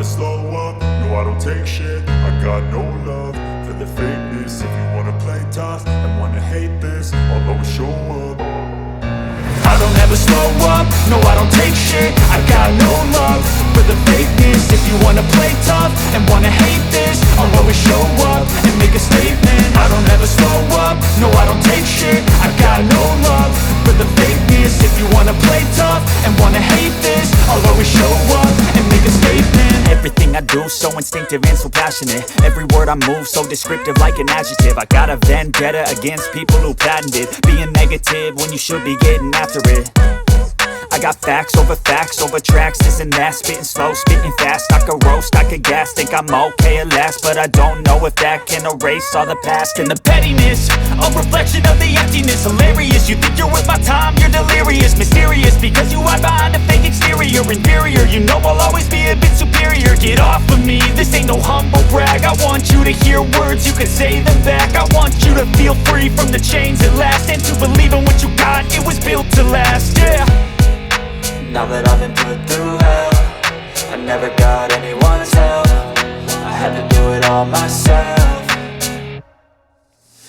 slow up, no I don't take shit. I got no love for the fakeness. If you wanna play tough and wanna hate this, I'll always show up. I don't ever slow up, no I don't take shit. I got no love for the fakeness. If you wanna play tough and wanna hate this, I'll always show up and make a statement. I don't ever slow up, no I don't take shit. I got no love for the fakeness. If you wanna play tough and wanna hate this, I'll always show up and make a statement. Everything I do so instinctive and so passionate. Every word I move so descriptive like an adjective. I got a vendetta against people who patented being negative when you should be getting after it. I got facts over tracks, this and that. Spitting slow, spitting fast, I could roast, I could gas. Think I'm okay at last, but I don't know if that can erase all the past. And the pettiness, a reflection of the emptiness. Hilarious, you think you're worth my time, you're delirious. Mysterious, because you hide behind a fake exterior. Inferior, you know I'll always be a bit superior. Get off of me, this ain't no humble brag. I want you to hear words, you can say them back. I want you to feel free from the chains at last, and to believe in what you got, it was built to last, yeah. Now that I've been put through hell, I never got anyone's help. I had to do it all myself.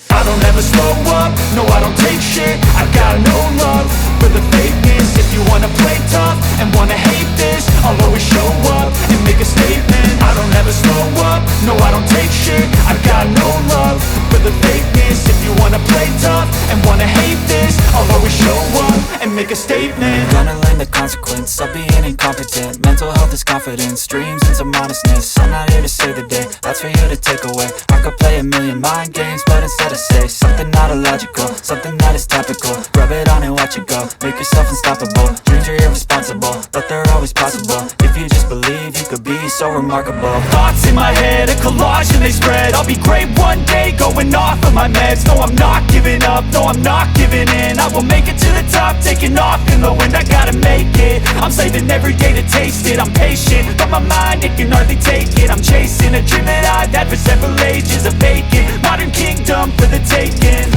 I don't ever slow up, no I don't take shit. I got no love for the fakeness. If you wanna play tough and wanna hate this, I'll always show up and make a statement. I don't ever slow up, no I don't take shit. I got no love for the fakeness. If you wanna play tough and wanna hate this, I'll always show up and make a statement. Gonna learn the consequence of being incompetent. Mental health is confidence, dreams and some honestness. I'm not here to save the day, that's for you to take away. I could play a million mind games, but instead I say something not illogical, something that is topical. Rub it on and watch it go, make yourself unstoppable. Dreams are irresponsible, but they're always possible. If you just believe, you could be so remarkable. Thoughts in my head, a collage and they spread. I'll be great one day, going off of my meds. No, I'm not giving up, no, I'm not giving in. I will make it to the top, taking off in the wind. I gotta make it, I'm saving every day to taste it. I'm patient, but my mind, it can hardly take it. I'm chasing a dream that I've had for several ages. A vacant, modern kingdom for the taking.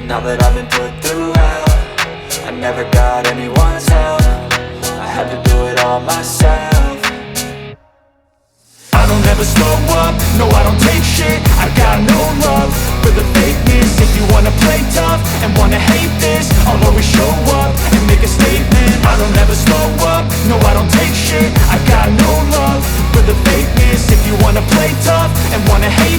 Now that I've been put through hell, I never got anyone's help. I had to do it all myself. I don't ever slow up, no I don't take shit. I got no love for the fakeness. If you wanna play tough and wanna hate this, I'll always show up and make a statement. I don't ever slow up, no I don't take shit. I got no love for the fakeness. If you wanna play tough and wanna hate